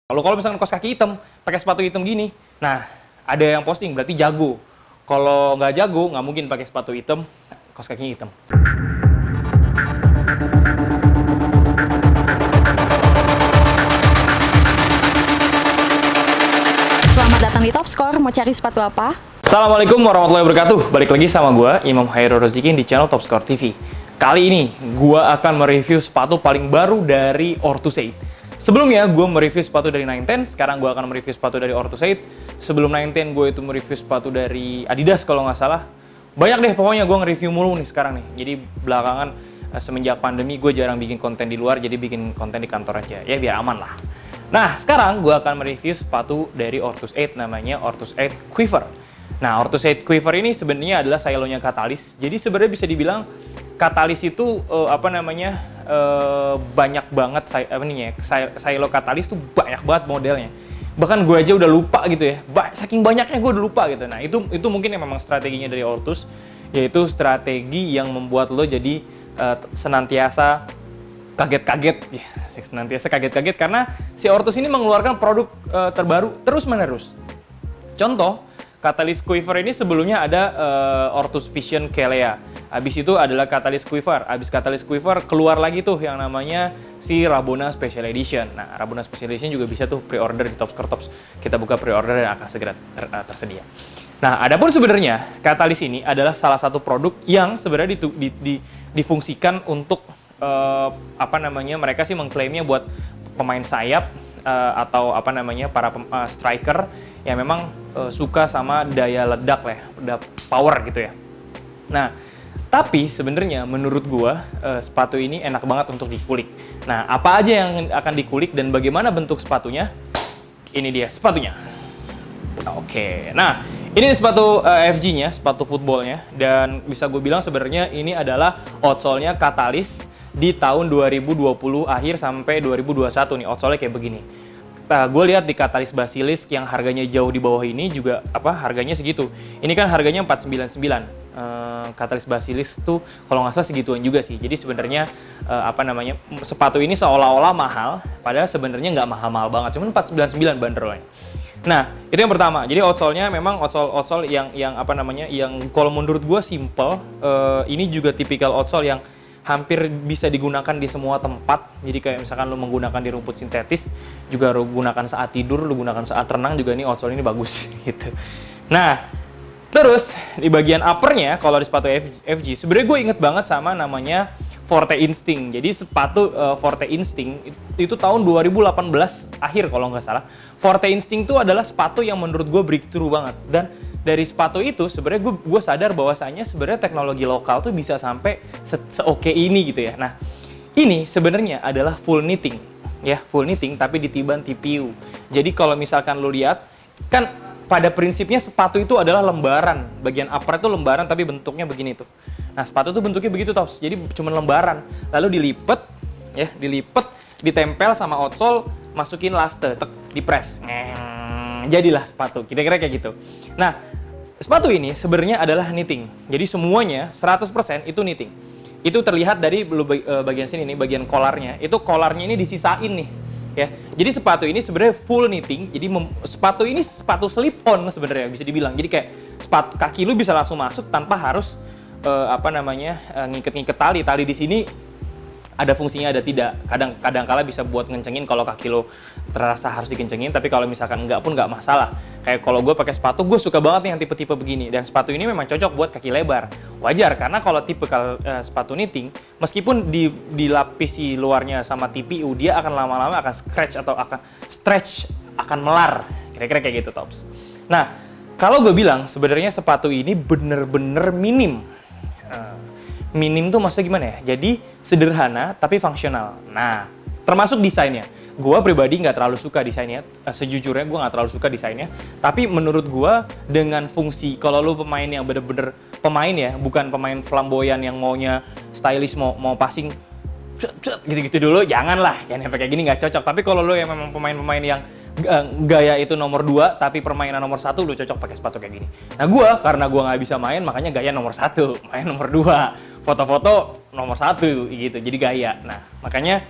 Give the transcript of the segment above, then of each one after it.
Kalau misalkan kaos kaki hitam, pakai sepatu hitam gini, nah ada yang posting berarti jago. Kalau nggak jago, nggak mungkin pakai sepatu hitam, kaos kakinya hitam. Selamat datang di Top Score. Mau cari sepatu apa? Assalamualaikum warahmatullahi wabarakatuh. Balik lagi sama gue, Imam Hairul Rozikin di channel Top Score TV. Kali ini, gue akan mereview sepatu paling baru dari Orthusaid. Sebelumnya, gue mereview sepatu dari 910, sekarang gue akan mereview sepatu dari Orthusaid. Sebelum 910, gue itu mereview sepatu dari Adidas kalau nggak salah. Banyak deh, pokoknya gue nge-review mulu nih sekarang nih. Jadi belakangan, semenjak pandemi, gue jarang bikin konten di luar, jadi bikin konten di kantor aja. Ya, biar aman lah. Nah, sekarang gue akan mereview sepatu dari Orthusaid, namanya Orthusaid Quiver. Nah, Orthusaid Quiver ini sebenarnya adalah silonya Catalyst. Jadi sebenarnya bisa dibilang Catalyst itu banyak banget silo Catalyst tuh banyak banget modelnya. Bahkan gue aja udah lupa gitu ya. Saking banyaknya gue udah lupa gitu. Nah, itu mungkin yang memang strateginya dari Orthus, yaitu strategi yang membuat lo jadi senantiasa kaget-kaget ya, senantiasa kaget-kaget karena si Orthus ini mengeluarkan produk terbaru terus-menerus. Contoh, Catalyst Quiver ini sebelumnya ada Orthus Vision Kelea. Habis itu adalah Catalyst Quiver. Habis Catalyst Quiver keluar lagi tuh yang namanya si Rabona Special Edition. Nah, Rabona Special Edition juga bisa tuh pre-order di Top Score Tops. Kita buka pre-order dan akan segera tersedia. Nah, adapun sebenarnya Catalyst ini adalah salah satu produk yang sebenarnya difungsikan untuk mereka sih mengklaimnya buat pemain sayap atau para striker yang memang suka sama daya ledak lah, power gitu ya. Nah, tapi sebenarnya menurut gua sepatu ini enak banget untuk dikulik. Nah, apa aja yang akan dikulik dan bagaimana bentuk sepatunya? Ini dia sepatunya. Oke, nah ini sepatu FG-nya, sepatu footballnya, dan bisa gue bilang sebenarnya ini adalah outsole-nya Catalyst di tahun 2020 akhir sampai 2021 nih, outsole-nya kayak begini. Gue lihat di Catalyst Basilisk yang harganya jauh di bawah ini juga harganya segitu. Ini kan harganya 499. Catalyst Basilisk tuh kalau nggak salah segituan juga sih. Jadi sebenarnya sepatu ini seolah-olah mahal, padahal sebenarnya nggak mahal-mahal banget. Cuman 499 bandrolnya. Nah, itu yang pertama. Jadi outsole-nya memang outsole yang kalau menurut gue simple. Ini juga tipikal outsole yang hampir bisa digunakan di semua tempat. Jadi kayak misalkan lu menggunakan di rumput sintetis, juga lu gunakan saat tidur, lu gunakan saat renang juga ini outsole ini bagus gitu. Nah, terus di bagian uppernya kalau di sepatu FG, sebenarnya gue inget banget sama namanya Forte Instinct. Jadi sepatu Forte Instinct itu tahun 2018 akhir kalau nggak salah. Forte Instinct itu adalah sepatu yang menurut gue breakthrough banget. Dan dari sepatu itu sebenarnya gue sadar bahwasanya sebenarnya teknologi lokal tuh bisa sampai seoke ini gitu ya. Nah, ini sebenarnya adalah full knitting ya, full knitting tapi ditiban TPU. Jadi kalau misalkan lo lihat kan pada prinsipnya sepatu itu adalah lembaran. Bagian upper itu lembaran tapi bentuknya begini tuh. Nah, sepatu tuh bentuknya begitu tops. Jadi cuma lembaran. Lalu dilipet ya, ditempel sama outsole, masukin laste, dipres. Jadilah sepatu. Kira-kira kayak gitu. Nah, sepatu ini sebenarnya adalah knitting. Jadi semuanya 100% itu knitting. Itu terlihat dari bagian sini nih, bagian kolarnya. Itu kolarnya ini disisain nih, ya. Jadi sepatu ini sebenarnya full knitting. Jadi sepatu ini sepatu slip on sebenarnya bisa dibilang. Jadi kayak sepatu kaki lu bisa langsung masuk tanpa harus ngiket-ngiket tali. Tali di sini ada fungsinya, ada tidak. Kadang-kala bisa buat ngencengin kalau kaki lo terasa harus dikencengin, tapi kalau misalkan enggak pun nggak masalah. Kayak kalau gue pakai sepatu, gue suka banget nih yang tipe-tipe begini. Dan sepatu ini memang cocok buat kaki lebar. Wajar, karena kalau tipe sepatu knitting, meskipun dilapisi luarnya sama TPU, dia akan lama-lama akan stretch, akan melar. Kira-kira kayak gitu, Tops. Nah, kalau gue bilang sebenarnya sepatu ini bener-bener minim. Minim tuh maksudnya gimana ya? Jadi sederhana tapi fungsional. Nah, termasuk desainnya. Gue pribadi nggak terlalu suka desainnya. Sejujurnya gue nggak terlalu suka desainnya. Tapi menurut gue dengan fungsi, kalau lu pemain yang bener-bener pemain ya, bukan pemain flamboyan yang maunya stylish, mau passing gitu-gitu dulu, janganlah. Yang kayak gini nggak cocok. Tapi kalau lu yang memang pemain-pemain yang gaya itu nomor 2, tapi permainan nomor 1, lu cocok pakai sepatu kayak gini. Nah, karena gue nggak bisa main, makanya gaya nomor 1, main nomor 2. Foto-foto nomor 1 gitu, jadi gaya. Nah, makanya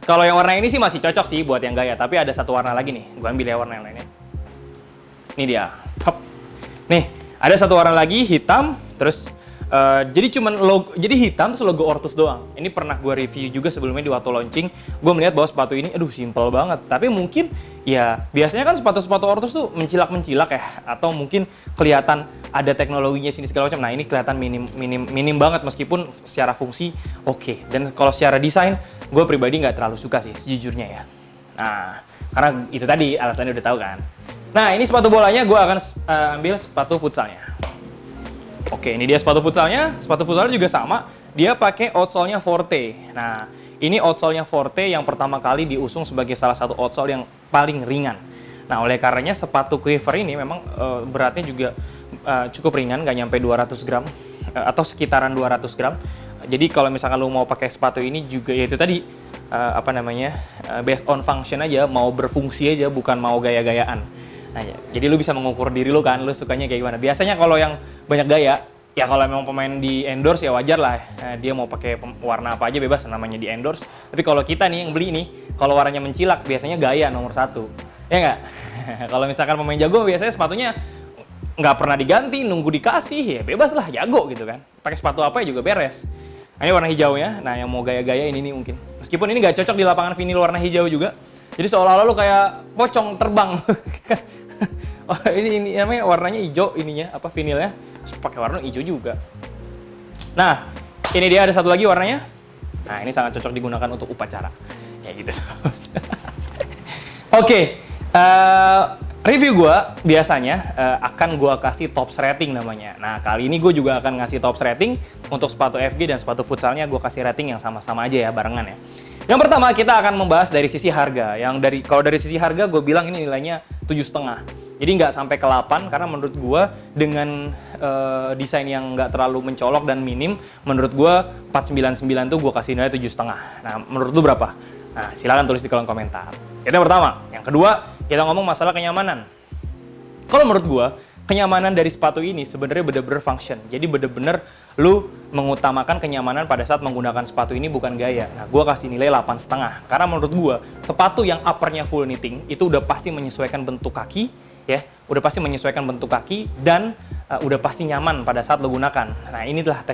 Kalau yang warna ini sih masih cocok sih buat yang gaya, tapi ada satu warna lagi nih. Gue ambil ya warna yang lainnya. Ini dia. Hop. Nih, ada satu warna lagi hitam, terus jadi cuman logo, jadi hitam terus logo Ortus doang. Ini pernah gue review juga sebelumnya di waktu launching. Gue melihat bahwa sepatu ini, aduh simple banget. Tapi mungkin ya biasanya kan sepatu-sepatu Ortus tuh mencilak-mencilak ya, atau mungkin kelihatan ada teknologinya sini segala macam. Nah ini kelihatan minim banget meskipun secara fungsi oke. Dan kalau secara desain, gue pribadi nggak terlalu suka sih sejujurnya ya. Nah karena itu tadi alasannya udah tahu kan. Nah ini sepatu bolanya, gue akan ambil sepatu futsalnya. Oke, ini dia sepatu futsalnya. Sepatu futsalnya juga sama. Dia pakai outsole-nya Forte. Nah, ini outsole-nya Forte yang pertama kali diusung sebagai salah satu outsole yang paling ringan. Nah, oleh karenanya sepatu Quiver ini memang beratnya juga cukup ringan, nggak nyampe 200 gram atau sekitaran 200 gram. Jadi kalau misalkan lo mau pakai sepatu ini juga ya itu tadi based on function aja, mau berfungsi aja, bukan mau gaya-gayaan. Nah, jadi lu bisa mengukur diri lu kan, lu sukanya kayak gimana. Biasanya kalau yang banyak gaya, ya kalau memang pemain di endorse ya wajar lah. Dia mau pakai warna apa aja bebas, namanya di endorse. Tapi kalau kita nih yang beli nih, kalau warnanya mencilak biasanya gaya nomor 1. Ya nggak? Kalau misalkan pemain jago biasanya sepatunya nggak pernah diganti, nunggu dikasih, ya bebas lah, jago gitu kan. Pakai sepatu apa ya juga beres. Nah, ini warna hijaunya. Nah, yang mau gaya-gaya ini nih mungkin. Meskipun ini nggak cocok di lapangan vinil warna hijau juga. Jadi seolah-olah lu kayak pocong terbang. Oh, ini namanya warnanya hijau ininya, vinilnya. Terus pakai warna hijau juga. Nah, ini dia ada satu lagi warnanya. Nah, ini sangat cocok digunakan untuk upacara. Ya gitu. Oke, review gue biasanya akan gue kasih tops rating namanya. Nah, kali ini gue juga akan ngasih tops rating untuk sepatu FG dan sepatu futsalnya. Gue kasih rating yang sama-sama aja ya, barengan ya. Yang pertama kita akan membahas dari sisi harga. Kalau dari sisi harga gue bilang ini nilainya 7,5. Jadi nggak sampai ke 8 karena menurut gue dengan desain yang nggak terlalu mencolok dan minim, menurut gue 499 tuh gue kasih nilai 7,5. Nah, menurut lu berapa? Nah, silakan tulis di kolom komentar. Itu yang pertama. Yang kedua, kita ngomong masalah kenyamanan. Kalau menurut gue, kenyamanan dari sepatu ini sebenarnya bener-bener function. Jadi bener-bener lu mengutamakan kenyamanan pada saat menggunakan sepatu ini, bukan gaya. Nah, gue kasih nilai 8,5. Karena menurut gue, sepatu yang uppernya full knitting itu udah pasti menyesuaikan bentuk kaki, ya, udah pasti menyesuaikan bentuk kaki dan udah pasti nyaman pada saat lo gunakan. Nah, inilah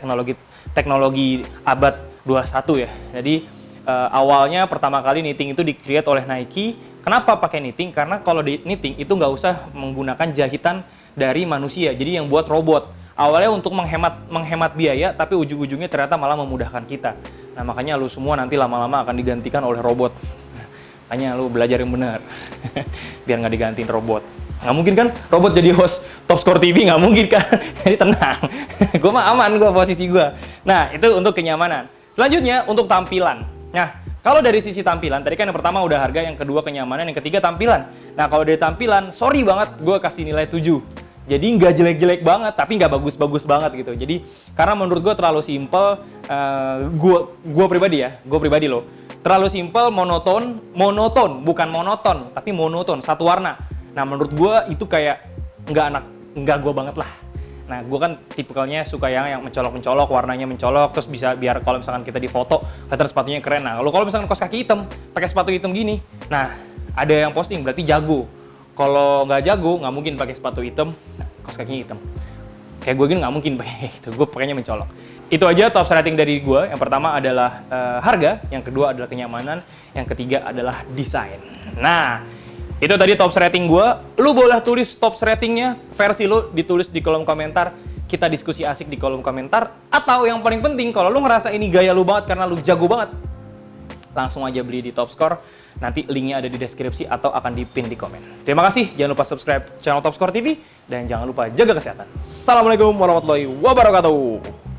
teknologi abad 21 ya. Jadi awalnya pertama kali knitting itu di-create oleh Nike. Kenapa pakai knitting? Karena kalau di knitting itu nggak usah menggunakan jahitan dari manusia, jadi yang buat robot. Awalnya untuk menghemat biaya, tapi ujung-ujungnya ternyata malah memudahkan kita. Nah, makanya lu semua nanti lama-lama akan digantikan oleh robot. Makanya lu belajar yang benar, biar nggak digantiin robot. Nggak mungkin kan robot jadi host Top Score TV, nggak mungkin kan. Jadi tenang, gue mah aman, gue posisi gue. Nah, itu untuk kenyamanan. Selanjutnya untuk tampilan. Nah, kalau dari sisi tampilan, tadi kan yang pertama udah harga, yang kedua kenyamanan, yang ketiga tampilan. Nah, kalau dari tampilan, sorry banget, gue kasih nilai 7. Jadi nggak jelek-jelek banget, tapi nggak bagus-bagus banget gitu. Jadi karena menurut gue terlalu simple, gue pribadi loh, terlalu simple, monoton, bukan monoton, tapi monoton, satu warna. Nah, menurut gue itu kayak nggak gue banget lah. Nah, gue kan tipikalnya suka yang mencolok-mencolok, warnanya mencolok, terus bisa biar kalau misalkan kita difoto, kelihatan sepatunya keren. Nah, kalau misalkan kaos kaki hitam, pakai sepatu hitam gini, nah ada yang posting berarti jago. Kalau nggak jago, nggak mungkin pakai sepatu hitam, kaos kakinya hitam. Kayak gue gini nggak mungkin pakai itu, gue pakainya mencolok. Itu aja tops rating dari gue. Yang pertama adalah harga, yang kedua adalah kenyamanan, yang ketiga adalah desain. Nah, itu tadi tops rating gue. Lu boleh tulis tops ratingnya, versi lu ditulis di kolom komentar. Kita diskusi asik di kolom komentar. Atau yang paling penting, kalau lu ngerasa ini gaya lu banget karena lu jago banget, langsung aja beli di Top Score. Nanti linknya ada di deskripsi atau akan di-pin di komen. Terima kasih, jangan lupa subscribe channel Top Score TV, dan jangan lupa jaga kesehatan. Assalamualaikum warahmatullahi wabarakatuh.